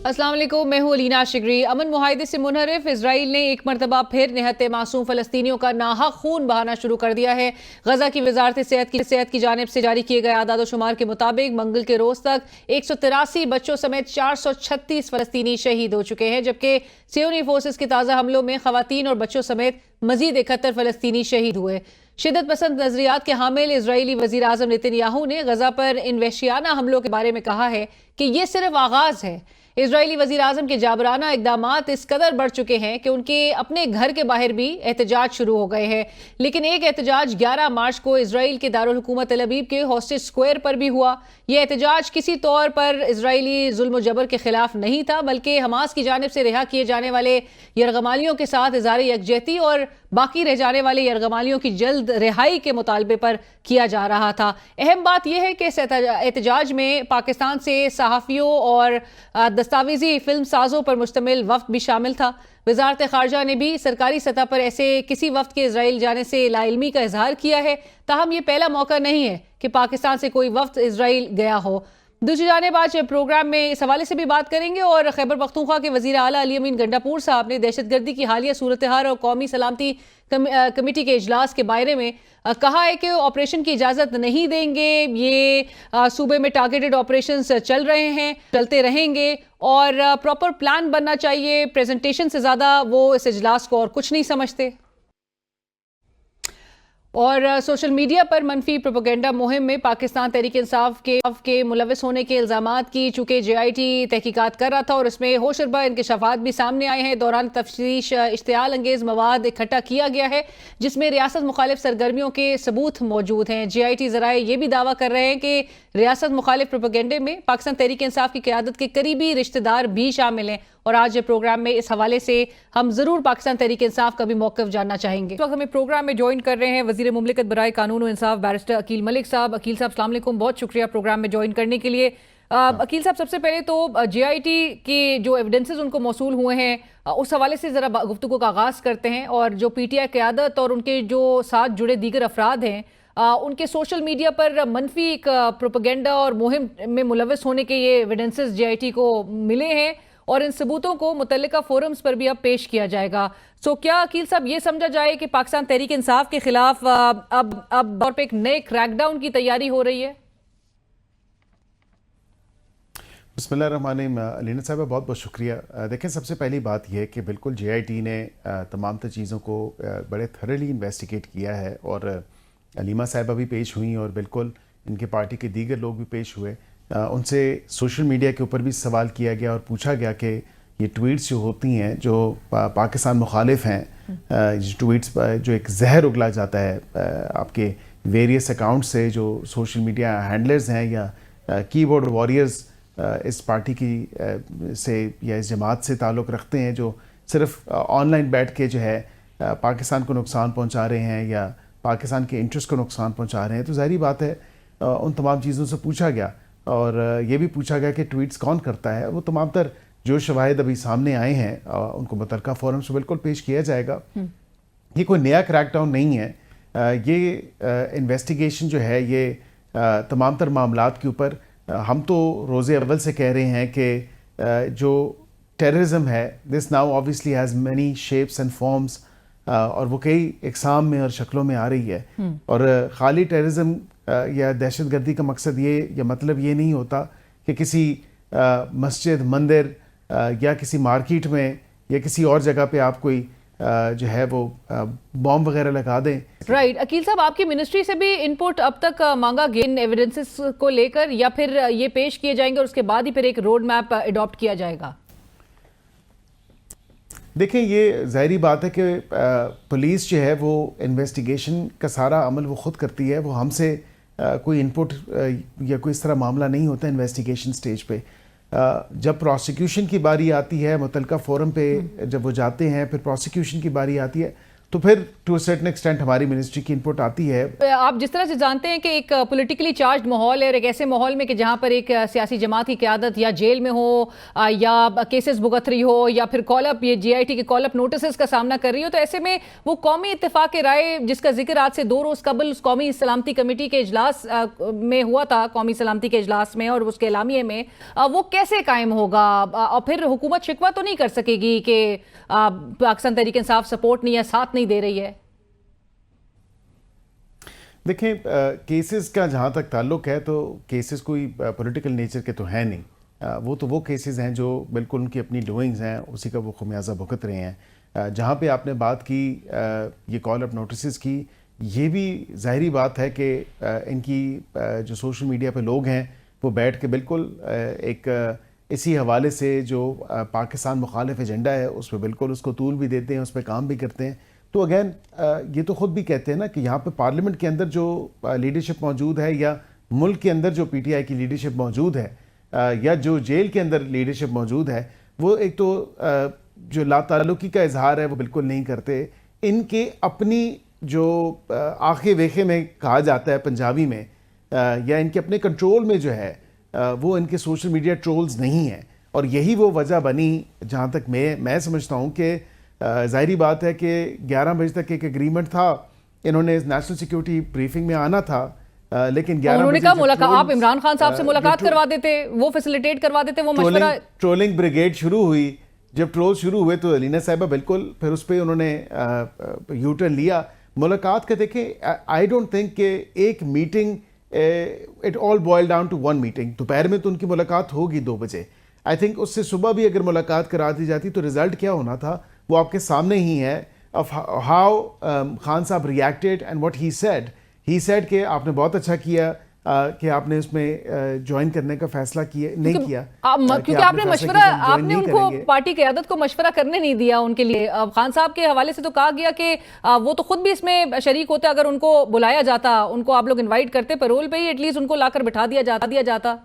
अस्सलाम वालेकुम, मैं हूँ अलीना शिगरी। अमन मुआहदे से मुनहरिफ इजराइल ने एक मरतबा फिर निहत्ते मासूम फ़लस्तीनियों का नाहक खून बहाना शुरू कर दिया है। गजा की वजारत सेहत की जानिब से जारी किए गए आदाद शुमार के मुताबिक मंगल के रोज तक 183 बच्चों समेत 436 फ़लस्तीनी शहीद हो चुके हैं, जबकि सियोनी फोर्सेस के ताज़ा हमलों में खवातीन और बच्चों समेत मजीद 71 फ़लस्तीनी शहीद हुए। शिद्दत पसंद नजरियात के हामिल इजरायली वजीर आजम नेतन्याहू ने गजा पर इन वहशियाना हमलों के बारे में कहा है कि ये सिर्फ आगाज है। इजरायली वजीर आजम के जाबराना इकदामात इस कदर बढ़ चुके हैं कि उनके अपने घर के बाहर भी एहतजाज शुरू हो गए हैं। लेकिन एक एहतजाज 11 मार्च को इजराइल के दारुल हुकूमत तल अबीब के हॉस्टेज स्क्वायर पर भी हुआ। यह एहतजाज किसी तौर पर इजरायली जुल्म जबर के खिलाफ नहीं था, बल्कि हमास की जानिब से रिहा किए जाने वाले यरगमालियों के साथ इज़हार यकजहती और बाकी रह जाने वाले यरगमालियों की जल्द रिहाई के मुतालबे पर किया जा रहा था। अहम बात यह है कि इस एहतजाज में पाकिस्तान से सहाफ़ियों और दस्तावेजी फिल्म साजों पर मुश्तमिल वफ्द भी शामिल था। वजारत खारजा ने भी सरकारी सतह पर ऐसे किसी वफ्द के इजराइल जाने से लाइल्मी का इजहार किया है। ताहम ये पहला मौका नहीं है कि पाकिस्तान से कोई वफ्द इजराइल गया हो। दूसरी जानिब आज प्रोग्राम में इस हवाले से भी बात करेंगे और खैबर पख्तूनख्वा के वज़ीर आला अली अमीन गंडापुर साहब ने दहशतगर्दी की हालिया सूरत हाल और कौमी सलामती कमेटी के इजलास के बारे में कहा है कि ऑपरेशन की इजाज़त नहीं देंगे। ये सूबे में टारगेटेड ऑपरेशंस चल रहे हैं, चलते रहेंगे और प्रॉपर प्लान बनना चाहिए। प्रेजेंटेशन से ज़्यादा वो इस इजलास को और कुछ नहीं समझते। और सोशल मीडिया पर मनफी प्रोपेगेंडा मुहिम में पाकिस्तान तहरीक इंसाफ के मुलविस होने के इल्ज़ामात की चूँकि JIT तहकीकात कर रहा था और इसमें होशरबा इंकशाफात भी सामने आए हैं। दौरान तफ्तीश इश्तियाल अंगेज़ मवाद इकट्ठा किया गया है जिसमें रियासत मुखालिफ सरगर्मियों के सबूत मौजूद हैं। JIT ज़राए ये भी दावा कर रहे हैं कि रियासत मुखालिफ प्रोपेगेंडे में पाकिस्तान तहरीक इंसाफ की क़यादत के करीबी रिश्तेदार भी शामिल हैं। और आज प्रोग्राम में इस हवाले से हम ज़रूर पाकिस्तान तहरीक इंसाफ का भी मौक़िफ़ जानना चाहेंगे। इस वक्त हमें प्रोग्राम में ज्वाइन कर रहे हैं वज़ीर मुमलिकत बराए कानून और इंसाफ बैरिस्टर अकील मलिक साहब। अकील साहब अस्सलाम वालेकुम, बहुत शुक्रिया प्रोग्राम में ज्वाइन करने के लिए। अकील साहब, सबसे पहले तो JIT के जो एविडेंसेस उनको मौसूल हुए हैं उस हवाले से ज़रा गुफ्तगू का आगाज़ करते हैं और जो PTI क़यादत और उनके जो साथ जुड़े दीगर अफराद हैं उनके सोशल मीडिया पर मनफी एक प्रोपेगेंडा और मुहिम में मुलविस होने के ये एविडेंसेस JIT को मिले हैं और इन सबूतों को मुतल्लिका फोरम्स पर भी अब पेश किया जाएगा। सो क्या अकील साहब ये समझा जाए कि पाकिस्तान तहरीक इंसाफ के खिलाफ अब दौर पे एक नए क्रैकडाउन की तैयारी हो रही है? बिस्मिल्लाहिर्रहमानिर्रहीम। अलीना साहब बहुत बहुत शुक्रिया। देखें, सबसे पहली बात यह है कि बिल्कुल JIT ने तमाम तर चीज़ों को बड़े थरली इन्वेस्टिगेट किया है और अलीमा साहिबा भी पेश हुई और बिल्कुल इनके पार्टी के दीगर लोग भी पेश हुए। उनसे सोशल मीडिया के ऊपर भी सवाल किया गया और पूछा गया कि ये ट्वीट्स जो होती हैं जो पाकिस्तान मुखालिफ हैं, ट्वीट्स जो एक जहर उगला जाता है आपके वेरियस अकाउंट से, जो सोशल मीडिया हैंडलर्स हैं या कीबोर्ड वॉरियर्स इस पार्टी की से या इस जमात से ताल्लुक़ रखते हैं, जो सिर्फ ऑनलाइन बैठ के जो है पाकिस्तान को नुकसान पहुँचा रहे हैं या पाकिस्तान के इंटरेस्ट को नुकसान पहुँचा रहे हैं, तो ज़ाहिर बात है उन तमाम चीज़ों से पूछा गया और ये भी पूछा गया कि ट्वीट्स कौन करता है। वो तमाम तर जो शवाहिद अभी सामने आए हैं उनको मुतल्लिका फोरम से बिल्कुल पेश किया जाएगा। ये कोई नया क्रैकडाउन नहीं है। ये इन्वेस्टिगेशन जो है ये तमाम तर मामलात के ऊपर हम तो रोज़े अव्वल से कह रहे हैं कि जो टेररिज्म है this now obviously has many shapes and forms और वो कई इकसाम में और शक्लों में आ रही है। और खाली टेररिज्म या दहशतगर्दी का मकसद ये या मतलब ये नहीं होता कि किसी मस्जिद, मंदिर या किसी मार्केट में या किसी और जगह पे आप कोई जो है वो बॉम्ब वगैरह लगा दें। राइट। अकील साहब, आपकी मिनिस्ट्री से भी इनपुट अब तक मांगा गया इन एविडेंसेस को लेकर या फिर ये पेश किए जाएंगे और उसके बाद ही फिर एक रोड मैप अडॉप्ट किया जाएगा? देखें, ये ज़ाहिरी बात है कि पुलिस जो है वो इन्वेस्टिगेशन का सारा अमल वो ख़ुद करती है। वो हमसे कोई इनपुट या कोई इस तरह मामला नहीं होता इन्वेस्टिगेशन स्टेज पे। जब प्रोसिक्यूशन की बारी आती है, मुतल्लिका फोरम पे जब वो जाते हैं, फिर प्रोसिक्यूशन की बारी आती है تو پھر ٹو اے سرٹن ایکسٹینٹ ہماری منسٹری کی انپٹ آتی ہے. آپ جس طرح سے جانتے ہیں کہ ایک پولیٹیکلی چارجڈ ماحول ہے اور ایک ایسے ماحول میں کہ جہاں پر ایک سیاسی جماعت کی قیادت یا جیل میں ہو یا کیسز بھگت رہی ہو یا پھر کال اپ یہ GIT کے کال اپ نوٹسز کا سامنا کر رہی ہو, تو ایسے میں وہ قومی اتفاق رائے جس کا ذکر آج سے 2 روز قبل اس قومی سلامتی کمیٹی کے اجلاس میں ہوا تھا, قومی سلامتی کے اجلاس میں اور اس کے اعلامیے میں, وہ کیسے قائم ہوگا؟ اور پھر حکومت شکوہ تو نہیں کر سکے گی کہ پاکستان تحریک انصاف سپورٹ نہیں ہے, ساتھ نہیں دے رہی ہے؟ دیکھیں, کیسز کا جہاں تک تعلق ہے تو کیسز کوئی پولیٹیکل نیچر کے تو ہیں نہیں. وہ کیسز ہیں جو بالکل ان کی اپنی ڈوئنگز ہیں, اسی کا وہ خمیازہ بھگت رہے ہیں. جہاں پہ آپ نے بات کی یہ کال اپ نوٹسز کی, یہ بھی ظاہری بات ہے کہ ان کی جو سوشل میڈیا پہ لوگ ہیں وہ بیٹھ کے بالکل ایک اسی حوالے سے جو پاکستان مخالف ایجنڈا ہے اس پہ بالکل اس کو طول بھی دیتے ہیں, اس پہ کام بھی کرتے ہیں. تو اگین یہ تو خود بھی کہتے ہیں نا کہ یہاں پہ پارلیمنٹ کے اندر جو لیڈرشپ موجود ہے یا ملک کے اندر جو PTI کی لیڈرشپ موجود ہے یا جو جیل کے اندر لیڈرشپ موجود ہے, وہ ایک تو جو لا تعلقی کا اظہار ہے وہ بالکل نہیں کرتے. ان کے اپنی جو آخے ویخے میں کہا جاتا ہے پنجابی میں, یا ان کے اپنے کنٹرول میں جو ہے وہ ان کے سوشل میڈیا ٹرولز نہیں ہیں. اور یہی وہ وجہ بنی جہاں تک میں سمجھتا ہوں کہ ظاہری بات ہے کہ 11 بجے تک ایک اگریمنٹ تھا, انہوں نے نیشنل سیکیورٹی بریفنگ میں آنا تھا, لیکن 11 انہوں نے بجے کہا ملاقات, آپ عمران خان صاحب سے ملاقات کروا دیتے, وہ فیسیلیٹیٹ کروا دیتے, وہ مشورہ. ٹرولنگ بریگیڈ شروع ہوئی, جب ٹرول شروع ہوئے تو علینا صاحبہ بالکل پھر اس پہ انہوں نے یو ٹرن لیا. ملاقات کا دیکھیں, آئی ڈونٹ تھنک کہ ایک meeting at all boil down to one meeting. دوپہر میں تو ان کی ملاقات ہوگی 2 بجے. آئی تھنک اس سے صبح بھی اگر ملاقات کرا دی جاتی تو رزلٹ کیا ہونا تھا وہ آپ کے سامنے ہی ہے. آف ہاؤ خان صاحب reacted and what he said کہ آپ نے بہت اچھا کیا کہ آپ نے اس میں جوائن کرنے کا فیصلہ نہیں کیا, کیونکہ آپ نے مشورہ, آپ نے ان کو پارٹی قیادت کو مشورہ کرنے نہیں دیا ان کے لیے. خان صاحب کے حوالے سے تو کہا گیا کہ وہ تو خود بھی اس میں شریک ہوتے, اگر ان کو بلایا جاتا, ان کو آپ لوگ انوائٹ کرتے پیرول پہ ہی ایٹ لیسٹ ان کو لا کر بٹھا دیا جاتا.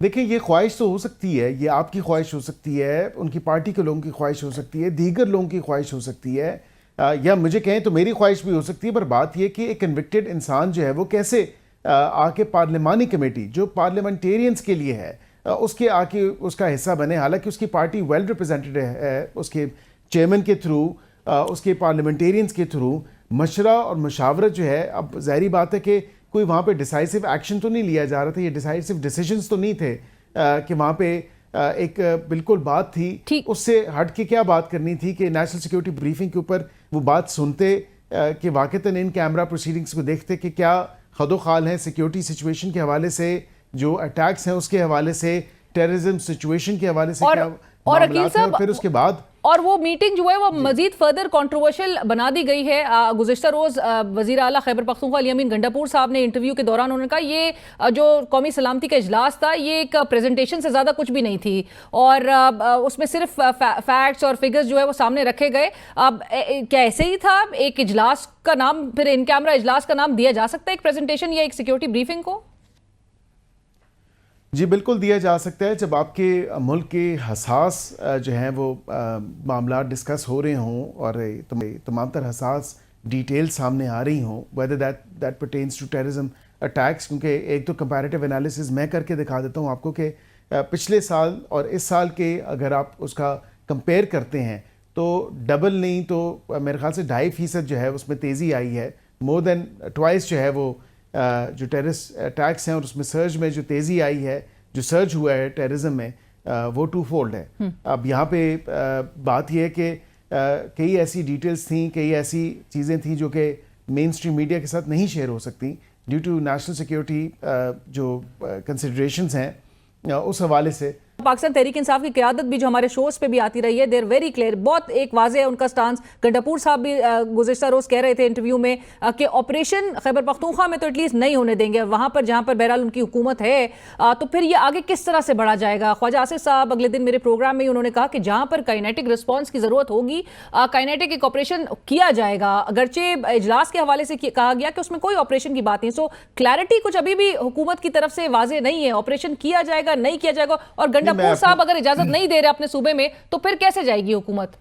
دیکھیں, یہ خواہش تو ہو سکتی ہے, یہ آپ کی خواہش ہو سکتی ہے, ان کی پارٹی کے لوگوں کی خواہش ہو سکتی ہے, دیگر لوگوں کی خواہش ہو سکتی ہے, یا مجھے کہیں تو میری خواہش بھی ہو سکتی ہے. پر بات یہ کہ ایک کنوکٹڈ انسان جو ہے وہ کیسے آ کے پارلیمانی کمیٹی جو پارلیمنٹیرینز کے لیے ہے اس کے آ کے اس کا حصہ بنے. حالانکہ اس کی پارٹی ویل ریپرزینٹڈ ہے, اس کے چیئرمین کے تھرو, اس کے پارلیمنٹیرینز کے تھرو مشورہ اور مشاورت جو ہے. اب ظاہری بات ہے کہ کوئی وہاں پہ ڈیسائسو ایکشن تو نہیں لیا جا رہا تھا, یہ ڈیسائسو ڈیسیجنز تو نہیں تھے کہ وہاں پہ ایک بالکل بات تھی. اس سے ہٹ کے کیا بات کرنی تھی کہ نیشنل سیکیورٹی بریفنگ کے اوپر وہ بات سنتے کہ واقعتاً ان کیمرہ پروسیڈنگز کو دیکھتے کہ کیا خد و خال ہے سیکیورٹی سچویشن کے حوالے سے, جو اٹیکس ہیں اس کے حوالے سے, ٹیررزم سچویشن کے حوالے سے کیا معاملات ہیں, اور پھر اس کے بعد اور وہ میٹنگ جو ہے وہ مزید فردر کنٹروورشل بنا دی گئی ہے. گزشتہ روز وزیر اعلیٰ خیبر پختونخوا علی امین گنڈاپور صاحب نے انٹرویو کے دوران انہوں نے کہا یہ جو قومی سلامتی کا اجلاس تھا یہ ایک پریزنٹیشن سے زیادہ کچھ بھی نہیں تھی, اور اس میں صرف فیکٹس اور فگرز جو ہے وہ سامنے رکھے گئے. اب کیا ایسے ہی تھا ایک اجلاس کا نام, پھر ان کیمرہ اجلاس کا نام دیا جا سکتا ہے ایک پریزنٹیشن یا ایک سیکیورٹی بریفنگ کو؟ جی بالکل دیا جا سکتا ہے. جب آپ کے ملک کے حساس جو ہیں وہ معاملات ڈسکس ہو رہے ہوں اور تمام تر حساس ڈیٹیل سامنے آ رہی ہوں, whether that pertains to terrorism attacks, کیونکہ ایک تو کمپیریٹیو انالیسز میں کر کے دکھا دیتا ہوں آپ کو کہ پچھلے سال اور اس سال کے اگر آپ اس کا کمپیئر کرتے ہیں تو ڈبل نہیں تو میرے خیال سے 2.5% جو ہے اس میں تیزی آئی ہے. مور دین ٹوائس جو ہے وہ جو ٹیررسٹ اٹیکس ہیں اور اس میں سرج میں جو تیزی آئی ہے, جو سرج ہوا ہے ٹیررزم میں, وہ 2 فولڈ ہے. اب یہاں پہ بات یہ ہے کہ کئی ایسی ڈیٹیلز تھیں, کئی ایسی چیزیں تھیں جو کہ مین اسٹریم میڈیا کے ساتھ نہیں شیئر ہو سکتی ڈیو ٹو نیشنل سیکیورٹی جو کنسیڈریشنز ہیں اس حوالے سے. پاکستان تحریک انصاف کی قیادت بھی جو ہمارے شوز پہ بھی آتی رہی ہے, دیر ویری کلیئر, بہت ایک واضح ہے ان کا سٹانس. گنڈاپور صاحب بھی گزشتہ روز کہہ رہے تھے انٹرویو میں کہ آپریشن خیبر پختونخوا میں تو ایٹ لیسٹ نہیں ہونے دیں گے, وہاں پر جہاں پر بہرحال ان کی حکومت ہے. تو پھر یہ آگے کس طرح سے بڑھا جائے گا؟ خواجہ آصف صاحب اگلے دن میرے پروگرام میں انہوں نے کہا کہ جہاں پر کائنیٹک رسپانس کی ضرورت ہوگی کائنیٹک ایک آپریشن کیا جائے گا. اگرچہ اجلاس کے حوالے سے کہا گیا کہ اس میں کوئی آپریشن کی بات نہیں, سو کلیئرٹی کچھ ابھی بھی حکومت کی طرف سے واضح نہیں ہے, آپریشن کیا جائے گا نہیں کیا جائے گا. اور گنڈاپور صاحب اگر اجازت نہیں دے رہے اپنے صوبے میں تو پھر کیسے جائے گی حکومت؟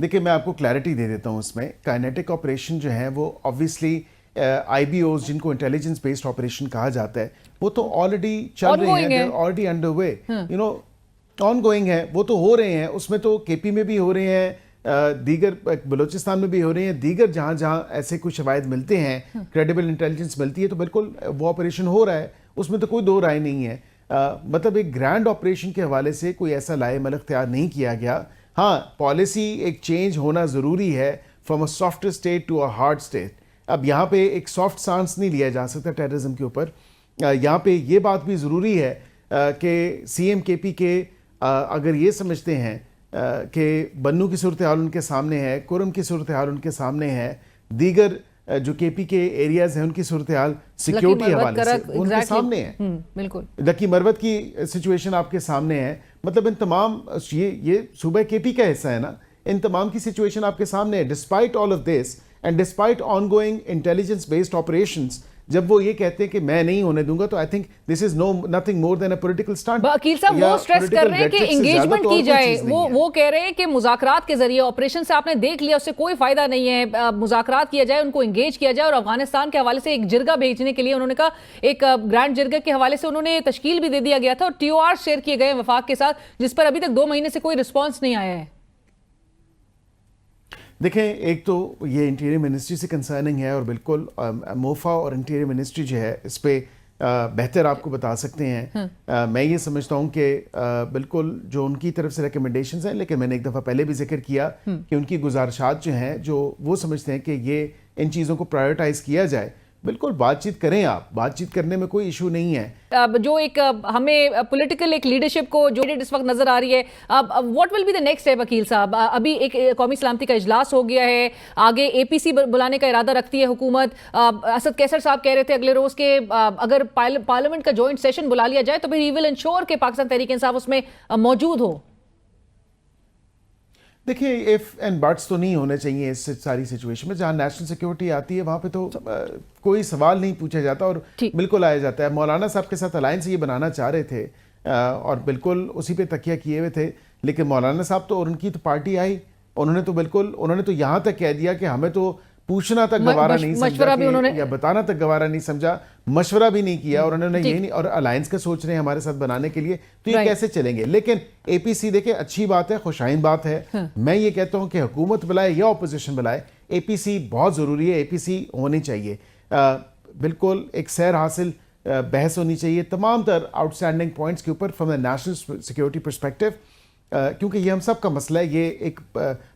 देखिए मैं आपको क्लैरिटी दे देता हूँ इसमें। काइनेटिक ऑपरेशन जो है वो ऑब्वियसली IBOs जिनको इंटेलिजेंस बेस्ड ऑपरेशन कहा जाता है वो तो ऑलरेडी चल रहे हैं, already under way, you know on going है, वो तो हो रहे हैं। उसमें तो KP में भी हो रहे हैं, दीगर बलूचिस्तान में भी हो रहे हैं, दीगर जहाँ जहाँ ऐसे कुछ शवाहिद मिलते हैं, क्रेडिबल इंटेलिजेंस मिलती है, तो बिल्कुल वो ऑपरेशन हो रहा है, उसमें तो कोई दो राय नहीं है। मतलब एक ग्रैंड ऑपरेशन के हवाले से कोई ऐसा लाएमल इख्तियार नहीं किया गया। हाँ, पॉलिसी एक चेंज होना ज़रूरी है from a soft state to a hard state. अब यहाँ पे एक सॉफ्ट स्टांस नहीं लिया जा सकता टेररिज्म के ऊपर। यहाँ पे ये बात भी ज़रूरी है कि CM KP के अगर ये समझते हैं कि बन्नू की सूरत हाल उनके सामने है, कुरम की सूरत हाल उनके सामने है, दीगर जो KP के एरियाज हैं उनकी सूरत हाल सिक्योरिटी हवाले से उनके सामने है, बिल्कुल लकी मरवत की सिचुएशन आपके सामने है। मतलब इन तमाम ये सूबा KP का हिस्सा है ना, इन तमाम की सिचुएशन आपके सामने है। Despite all of this and despite ongoing intelligence based operations, जब वो ये कहते हैं कि मैं नहीं होने दूंगा, तो I think this is nothing more than a political stunt. वकील साहब वो स्ट्रेस कर रहे हैं कि एंगेजमेंट की जाए, वो कह रहे हैं कि मुज़ाकरात के जरिए, ऑपरेशन से आपने देख लिया उससे कोई फायदा नहीं है, मुज़ाकरात किया जाए, उनको एंगेज किया जाए। और अफगानिस्तान के हवाले से एक जिरगा भेजने के लिए उन्होंने कहा, एक ग्रैंड जिरगा के हवाले से उन्होंने तश्कील भी दे दिया गया था और TOR शेयर किए गए वफाक के साथ, जिस पर अभी तक 2 महीने से कोई रिस्पॉन्स नहीं आया है। देखें, एक तो ये इंटीरियर मिनिस्ट्री से कंसर्निंग है और बिल्कुल मोफा और इंटीरियर मिनिस्ट्री जो है इस पे बेहतर आपको बता सकते हैं। मैं ये समझता हूँ कि बिल्कुल जो उनकी तरफ से रिकमेंडेशंस हैं, लेकिन मैंने एक दफ़ा पहले भी जिक्र किया कि उनकी गुजारिशात जो हैं, जो वो समझते हैं कि ये इन चीज़ों को प्रायोरिटाइज़ किया जाए, बिल्कुल बातचीत करें आप, बातचीत करने में कोई इशू नहीं है। जो एक हमें पॉलिटिकल एक लीडरशिप को जो इस वक्त नजर आ रही है, what will be the next step वकील साहब? अभी एक कौमी सलामती का इजलास हो गया है, आगे APC बुलाने का इरादा रखती है हुकूमत। असद कैसर साहब कह रहे थे अगले रोज के अगर पार्लियामेंट का जॉइंट सेशन बुला लिया जाए तो फिर ही विल इंश्योर के पाकिस्तान तहरीक इंसाफ उसमें मौजूद हो। देखिए, इफ एंड बट्स तो नहीं होने चाहिए इस सारी सिचुएशन में। जहाँ नेशनल सिक्योरिटी आती है वहाँ पे तो कोई सवाल नहीं पूछा जाता और बिल्कुल आया जाता है। मौलाना साहब के साथ अलायंस ये बनाना चाह रहे थे और बिल्कुल उसी पे तकिया किए हुए थे, लेकिन मौलाना साहब तो और उनकी तो पार्टी आई, उन्होंने तो यहाँ तक कह दिया कि हमें तो पूछना तक गवारा नहीं समझा या बताना तक गवारा नहीं समझा, मशवरा भी नहीं किया, और उन्होंने ये नहीं, और अलायंस का सोच रहे हैं हमारे साथ बनाने के लिए, तो ये कैसे चलेंगे? लेकिन APC देखिए अच्छी बात है, खुशाइन बात है। मैं ये कहता हूं कि हुकूमत बुलाए या अपोजिशन बुलाए, APC बहुत ज़रूरी है, APC होनी चाहिए। बिल्कुल एक सैर हासिल बहस होनी चाहिए तमाम तर आउटस्टैंडिंग पॉइंट्स के ऊपर from the national security perspective, क्योंकि ये हम सब का मसला है, ये एक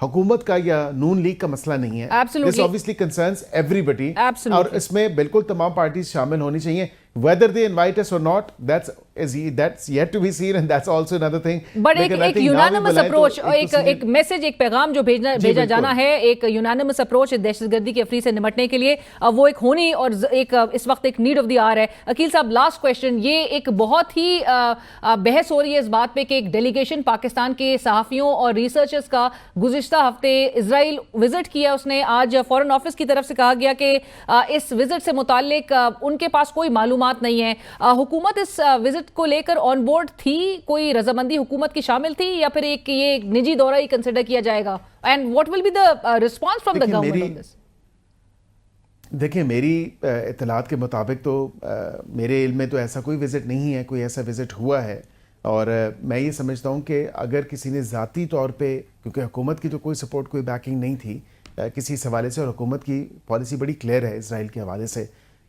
हुकूमत का या नून लीग का मसला नहीं है। दिस ऑब्वियसली कंसर्न्स एवरीबडी, और इसमें बिल्कुल तमाम पार्टीज शामिल होनी चाहिए। Whether they invite us or not, that's yet to be seen, and that's also another thing. But एक यूनानिमस अप्रोच, एक मैसेज, एक पैगाम जो भेजा जाना है, एक यूनानिमस अप्रोच दहशतगर्दी की अफरी से निपटने के लिए, वो एक होनी और एक इस वक्त एक नीड ऑफ द आवर है। अकील साहब, लास्ट क्वेश्चन, ये एक बहुत ही बहस हो रही है इस बात पे कि एक डेलीगेशन पाकिस्तान के सहाफ़ियों और रिसर्चर्स का गुज़िश्ता हफ्ते इजराइल विजिट किया। उसने आज फॉरेन ऑफिस की तरफ से कहा गया कि इस विजिट से मुताल्लिक उनके पास कोई मालूमात नहीं है। हुकूमत इस विजिट को लेकर ऑन बोर्ड थी? कोई रजामंदी हुकूमत की शामिल थी, या फिर ये एक निजी दौरा ही कंसिडर किया जाएगा? And what will be the response from the government on this? देखिए, मेरी इत्तलात के मुताबिक तो मेरे इल्म में तो ऐसा कोई विजिट नहीं है, कोई ऐसा विजिट हुआ है। और मैं ये समझता हूँ कि अगर किसी ने ज़ाती तौर पे, क्योंकि हुकूमत की तो कोई सपोर्ट, कोई बैकिंग नहीं थी किसी इस हवाले से, और हुकूमत की पॉलिसी बड़ी क्लियर है इसराइल के हवाले से,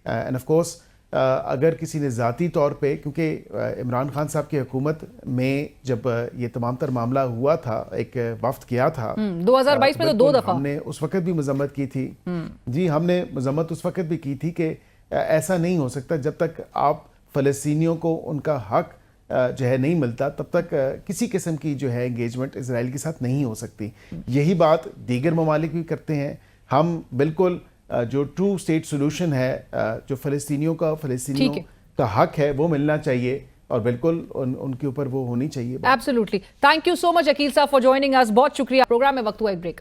एंड ऑफ कोर्स अगर किसी ने ज़ाती तौर पे, क्योंकि इमरान खान साहब की हुकूमत में जब ये तमाम तर मामला हुआ था, एक वफ्द किया था 2022 में तो 2 दफ़ा हमने उस वक्त भी मजम्मत की थी। जी, हमने मजम्मत उस वक्त भी की थी कि ऐसा नहीं हो सकता जब तक आप फ़लस्तीनियों को उनका हक जो है नहीं मिलता, तब तक किसी किस्म की जो है एंगेजमेंट इसराइल के साथ नहीं हो सकती। यही बात दीगर ममालिक भी करते हैं। हम बिल्कुल जो ट्रू स्टेट सोल्यूशन है, जो फ़लस्तीनियों का हक है, वो मिलना चाहिए, और बिल्कुल उनके ऊपर वो होनी चाहिए। Absolutely. Thank you so much Aqeel Sahab for joining us, बहुत शुक्रिया। प्रोग्राम में वक्त हुआ एक ब्रेक।